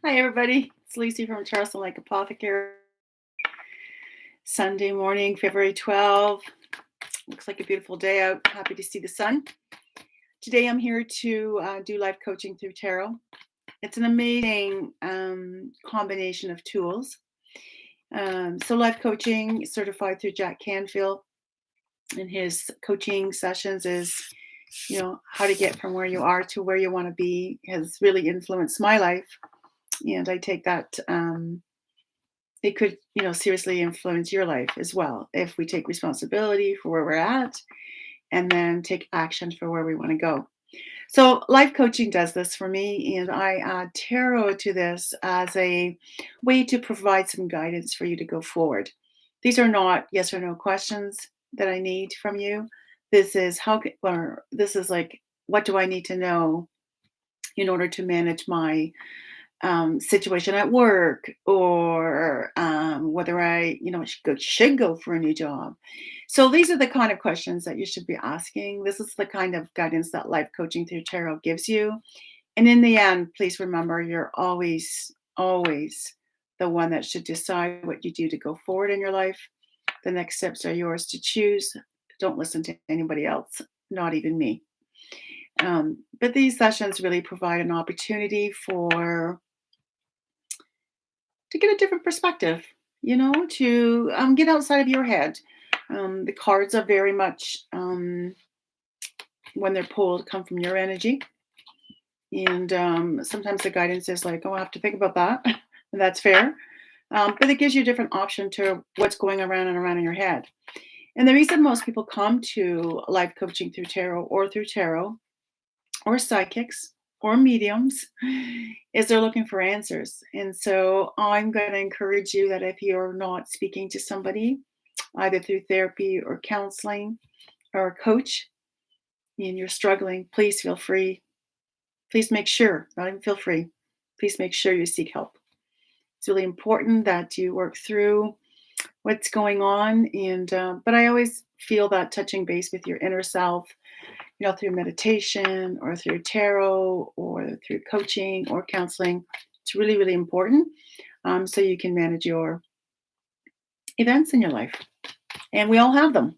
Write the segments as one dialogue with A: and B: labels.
A: Hi, everybody. It's Lucy from Charleston Lake Apothecary. Sunday morning, February 12th. Looks like a beautiful day out. Happy to see the sun. Today, I'm here to do life coaching through tarot. It's an amazing combination of tools. So, life coaching certified through Jack Canfield, and his coaching sessions is, how to get from where you are to where you want to be has really influenced my life. And I take that it could, seriously influence your life as well if we take responsibility for where we're at and then take action for where we want to go. So, life coaching does this for me, and I add tarot to this as a way to provide some guidance for you to go forward. These are not yes or no questions that I need from you. This is like, what do I need to know in order to manage my situation at work, or whether I, should go for a new job. So these are the kind of questions that you should be asking. This is the kind of guidance that life coaching through tarot gives you. And in the end, please remember you're always the one that should decide what you do to go forward in your life. The next steps are yours to choose. Don't listen to anybody else, not even me. But these sessions really provide an opportunity to get a different perspective, to get outside of your head. The cards are very much, when they're pulled, come from your energy. And sometimes the guidance is like, oh, I have to think about that. And that's fair. But it gives you a different option to what's going around and around in your head. And the reason most people come to life coaching through tarot or psychics or mediums is they're looking for answers. And so I'm going to encourage you that if you're not speaking to somebody, either through therapy or counseling or a coach, and you're struggling, please feel free. Please make sure, not even feel free, please make sure you seek help. It's really important that you work through what's going on. And but I always feel that touching base with your inner self, through meditation or through tarot or through coaching or counseling. It's really, really important, so you can manage your events in your life. And we all have them,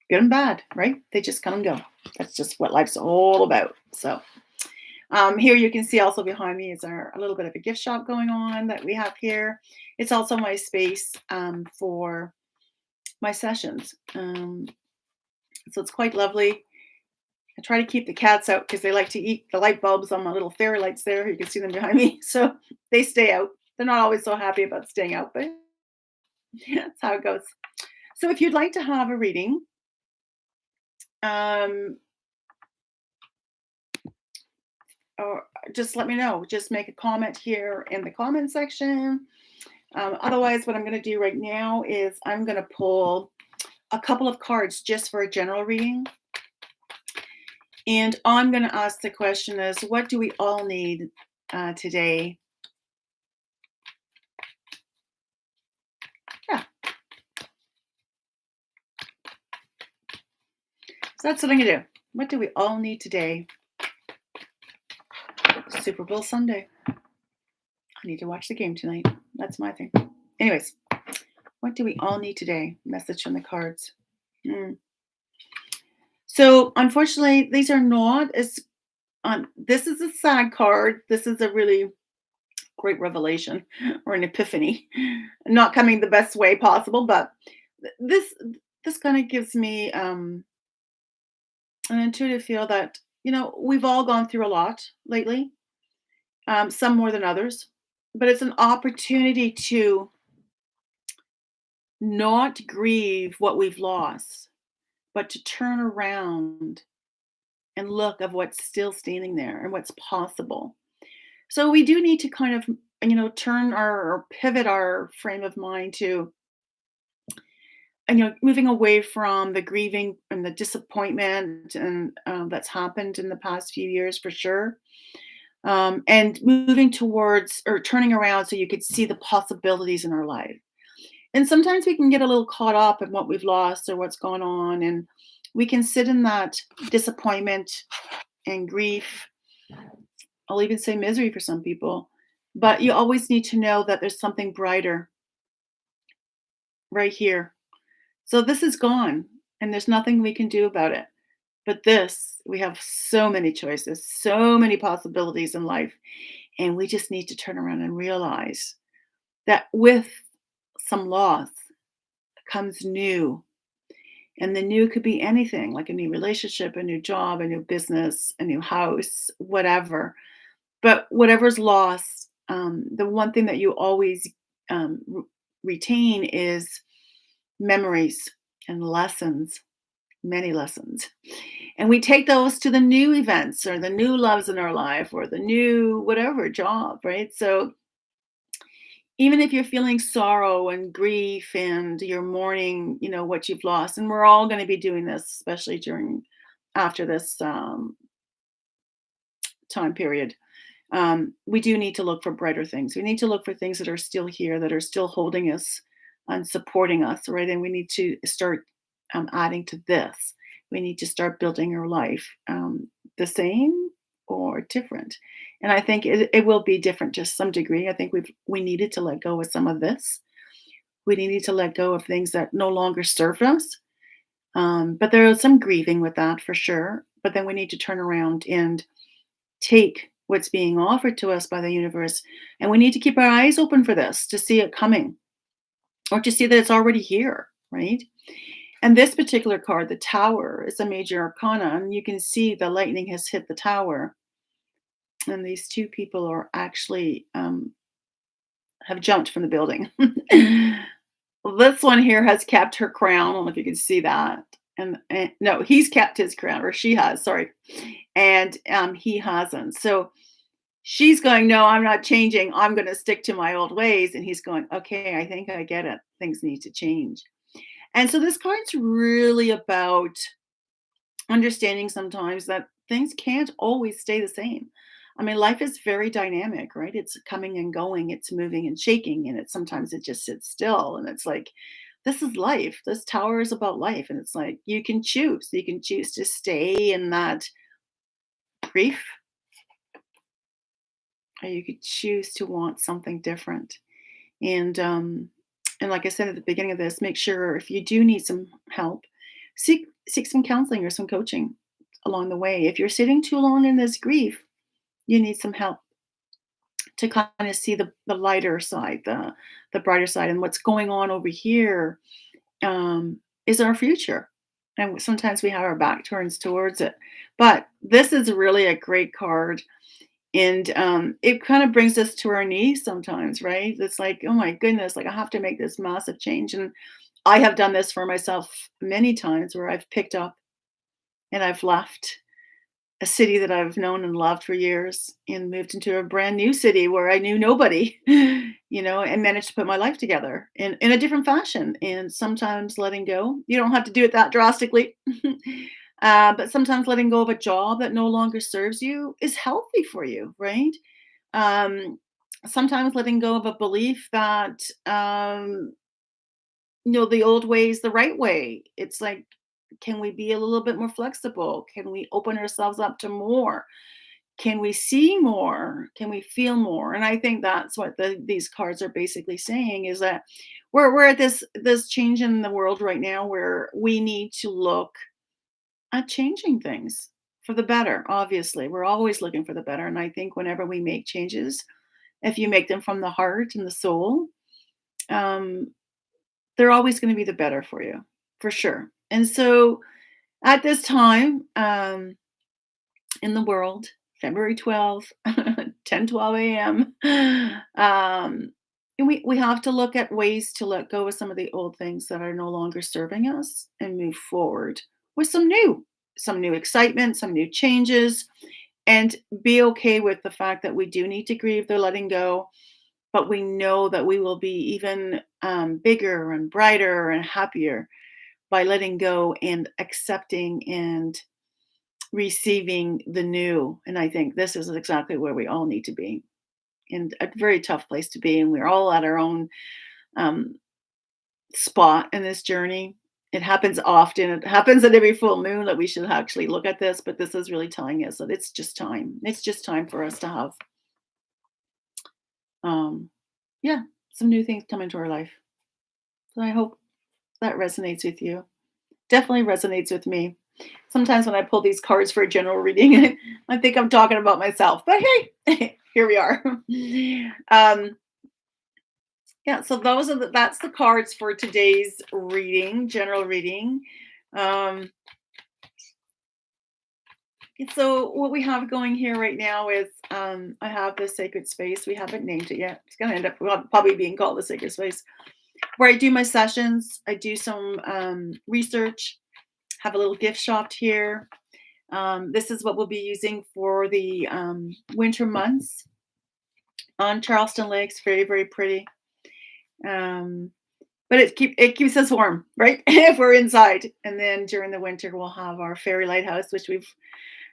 A: good and bad, right? They just come and go. That's just what life's all about. So here you can see also behind me is a little bit of a gift shop going on that we have here. It's also my space for my sessions. So it's quite lovely. I try to keep the cats out because they like to eat the light bulbs on my little fairy lights there. You can see them behind me. So they stay out. They're not always so happy about staying out, but that's how it goes. So if you'd like to have a reading, or just let me know. Just make a comment here in the comment section. Otherwise, what I'm going to do right now is I'm going to pull a couple of cards just for a general reading. And I'm going to ask the question is, what do we all need today? Yeah. So that's what I'm going to do. What do we all need today? Super Bowl Sunday. I need to watch the game tonight. That's my thing. Anyways, what do we all need today? Message from the cards. So unfortunately, these are not as this is a sad card. This is a really great revelation or an epiphany. Not coming the best way possible, but this kind of gives me an intuitive feel that we've all gone through a lot lately, some more than others, but it's an opportunity to not grieve what we've lost, but to turn around and look of what's still standing there and what's possible. So we do need to kind of, turn or pivot our frame of mind to, moving away from the grieving and the disappointment and that's happened in the past few years for sure. And moving towards or turning around so you could see the possibilities in our life. And sometimes we can get a little caught up in what we've lost or what's going on. And we can sit in that disappointment and grief. I'll even say misery for some people. But you always need to know that there's something brighter right here. So this is gone, and there's nothing we can do about it. But this, we have so many choices, so many possibilities in life, and we just need to turn around and realize that with some loss comes new. And the new could be anything, like a new relationship, a new job, a new business, a new house, whatever. But whatever's lost, the one thing that you always retain is memories and lessons, many lessons. And we take those to the new events or the new loves in our life or the new whatever job, right? So even if you're feeling sorrow and grief and you're mourning, what you've lost, and we're all going to be doing this, especially during after this time period. We do need to look for brighter things. We need to look for things that are still here, that are still holding us and supporting us, right? And we need to start adding to this. We need to start building our life the same or different. And I think it will be different to some degree. I think we needed to let go of some of this. We needed to let go of things that no longer serve us. But there is some grieving with that for sure. But then we need to turn around and take what's being offered to us by the universe. And we need to keep our eyes open for this to see it coming or to see that it's already here, right? And this particular card, the Tower, is a major arcana. And you can see the lightning has hit the tower. And these two people are actually have jumped from the building. This one here has kept her crown. I don't know if you can see that. And no, he's kept his crown, or she has, sorry. And he hasn't. So she's going, no, I'm not changing. I'm going to stick to my old ways. And he's going, okay, I think I get it. Things need to change. And so this card's really about understanding sometimes that things can't always stay the same. I mean, life is very dynamic, right? It's coming and going, it's moving and shaking, and sometimes it just sits still. And it's like, this is life. This tower is about life. And it's like you can choose. You can choose to stay in that grief, or you could choose to want something different. And like I said at the beginning of this, make sure if you do need some help, seek some counseling or some coaching along the way. If you're sitting too long in this grief, you need some help to kind of see the lighter side, the brighter side, and what's going on over here is our future. And sometimes we have our back turns towards it. But this is really a great card. And it kind of brings us to our knees sometimes, right? It's like, oh my goodness, like I have to make this massive change. And I have done this for myself many times where I've picked up and I've left a city that I've known and loved for years and moved into a brand new city where I knew nobody, and managed to put my life together in a different fashion. And sometimes letting go, you don't have to do it that drastically. But sometimes letting go of a job that no longer serves you is healthy for you, right? Um, Sometimes letting go of a belief that, the old way is the right way. It's like, can we be a little bit more flexible? Can we open ourselves up to more? Can we see more? Can we feel more? And I think that's what these cards are basically saying is that we're at this change in the world right now where we need to look at changing things for the better. Obviously, we're always looking for the better. And I think whenever we make changes, if you make them from the heart and the soul, um, they're always going to be the better for you, for sure. And so at this time in the world, February 12th, 10:12 a.m., and we have to look at ways to let go of some of the old things that are no longer serving us and move forward with some new excitement, some new changes, and be okay with the fact that we do need to grieve the letting go, but we know that we will be even bigger and brighter and happier by letting go and accepting and receiving the new. And I think this is exactly where we all need to be, and a very tough place to be. And we're all at our own um, spot in this journey. It happens often. It happens at every full moon that we should actually look at this, but this is really telling us that it's just time. It's just time for us to have um, yeah, some new things come into our life. So I hope that resonates with you. Definitely resonates with me. Sometimes when I pull these cards for a general reading, I think I'm talking about myself, but hey, here we are. um, yeah, so that's the cards for today's reading, general reading. Um, so what we have going here right now is I have this sacred space. We haven't named it yet. It's gonna end up probably being called the sacred space, where I do my sessions. I do some research. Have a little gift shop here. This is what we'll be using for the winter months on Charleston Lakes. Very, very pretty. Um, but it keeps us warm, right? If we're inside. And then during the winter, we'll have our fairy lighthouse, which we've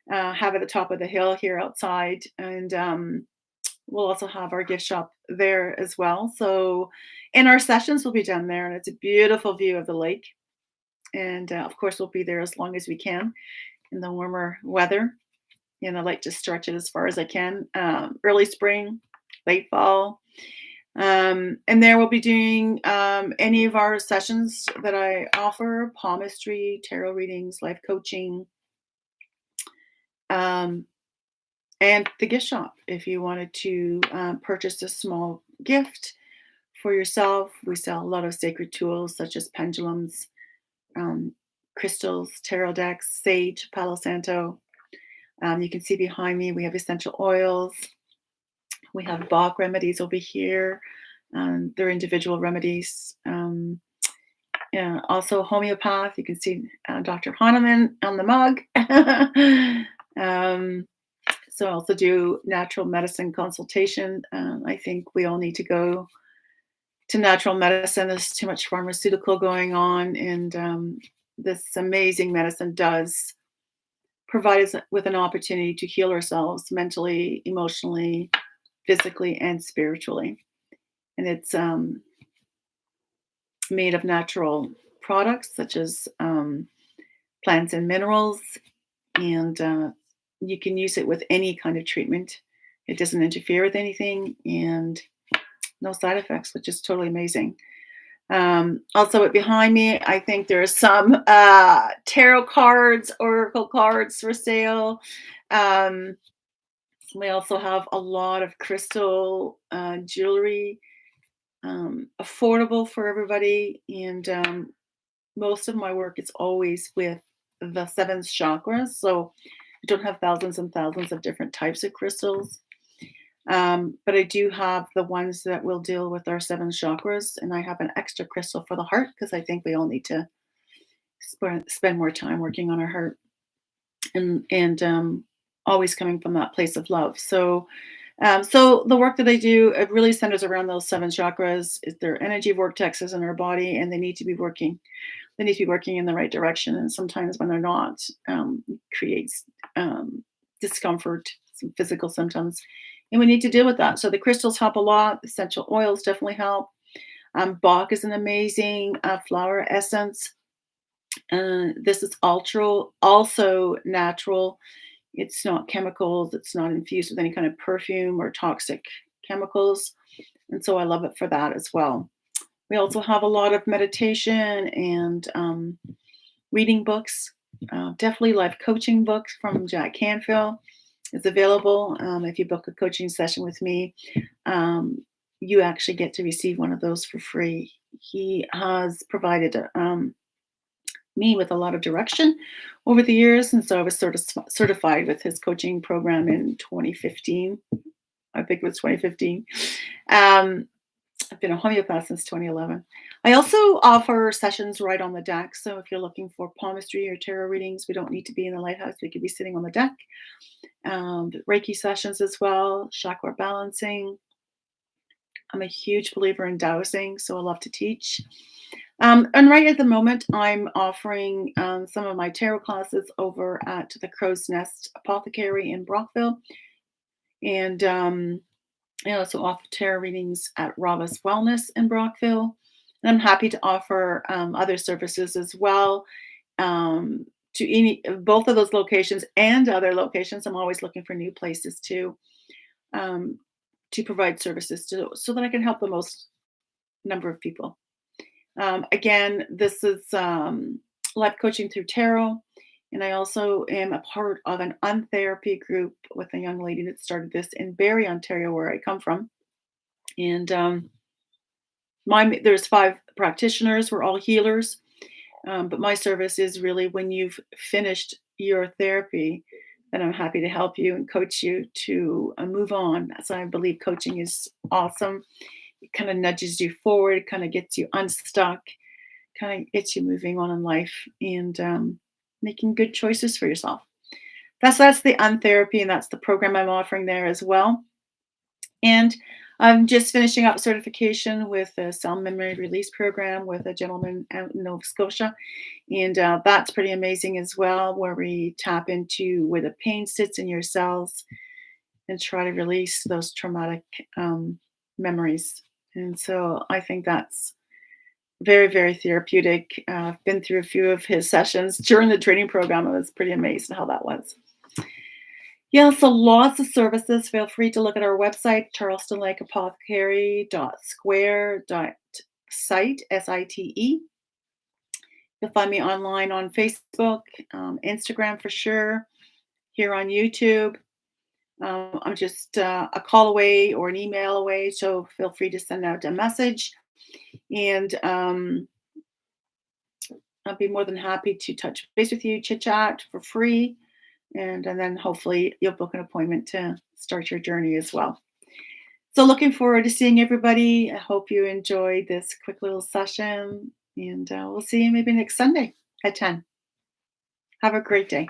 A: have at the top of the hill here outside, and we'll also have our gift shop there as well. So, and our sessions will be done there, and it's a beautiful view of the lake. And of course, we'll be there as long as we can in the warmer weather. And I like to stretch it as far as I can. Early spring, late fall. And there we'll be doing any of our sessions that I offer: palmistry, tarot readings, life coaching, um, and the gift shop. If you wanted to purchase a small gift for yourself, we sell a lot of sacred tools such as pendulums, um, crystals, tarot decks, sage, Palo Santo. You can see behind me we have essential oils. We have Bach remedies over here. They're individual remedies. Yeah, also homeopath. You can see Dr. Hahnemann on the mug. um, so I also do natural medicine consultation. I think we all need to go to natural medicine. There's too much pharmaceutical going on, and this amazing medicine does provide us with an opportunity to heal ourselves mentally, emotionally, physically, and spiritually. And it's made of natural products such as plants and minerals, and you can use it with any kind of treatment. It doesn't interfere with anything, and no side effects, which is totally amazing. Also, behind me, I think there's some tarot cards, oracle cards for sale. Um, we also have a lot of crystal jewelry, affordable for everybody. And most of my work is always with the seven chakras. So I don't have thousands and thousands of different types of crystals. But I do have the ones that will deal with our seven chakras, and I have an extra crystal for the heart because I think we all need to spend more time working on our heart, and always coming from that place of love. So the work that I do, it really centers around those seven chakras. They're energy vortexes in our body, and they need to be working. They need to be working in the right direction. And sometimes when they're not, it creates discomfort, some physical symptoms, and we need to deal with that. So the crystals help a lot. Essential oils definitely help. Bach is an amazing flower essence. This is ultra, also natural. It's not chemicals. It's not infused with any kind of perfume or toxic chemicals. And so I love it for that as well. We also have a lot of meditation and reading books. Definitely life coaching books from Jack Canfield is available. If you book a coaching session with me, you actually get to receive one of those for free. He has provided me with a lot of direction over the years, and so I was sort of certified with his coaching program in 2015. I think it was 2015. I've been a homeopath since 2011. I also offer sessions right on the deck. So if you're looking for palmistry or tarot readings, we don't need to be in the lighthouse. We could be sitting on the deck. Reiki sessions as well, chakra balancing. I'm a huge believer in dowsing, so I love to teach. And right at the moment, I'm offering some of my tarot classes over at the Crow's Nest Apothecary in Brockville. And I also offer tarot readings at Rava's Wellness in Brockville. And I'm happy to offer other services as well to both of those locations and other locations. I'm always looking for new places too. Um, to provide services to so that I can help the most number of people. Again, this is life coaching through tarot. And I also am a part of an untherapy group with a young lady that started this in Barrie, Ontario, where I come from. And there's 5 practitioners. We're all healers. But my service is really when you've finished your therapy, then I'm happy to help you and coach you to move on. So I believe coaching is awesome. It kind of nudges you forward, kind of gets you unstuck, kind of gets you moving on in life and making good choices for yourself. That's the untherapy, and that's the program I'm offering there as well. And I'm just finishing up certification with a cell memory release program with a gentleman out in Nova Scotia. And that's pretty amazing as well, where we tap into where the pain sits in your cells and try to release those traumatic memories. And so I think that's very, very therapeutic. I've been through a few of his sessions during the training program. I was pretty amazed at how that was. Yeah, so lots of services. Feel free to look at our website, charlestonlakeapothecary.square.site, SITE. You'll find me online on Facebook, Instagram for sure, here on YouTube. I'm just a call away or an email away, so feel free to send out a message. And I'll be more than happy to touch base with you, chit chat for free. And then hopefully you'll book an appointment to start your journey as well. So looking forward to seeing everybody. I hope you enjoyed this quick little session, and we'll see you maybe next Sunday at 10. Have a great day.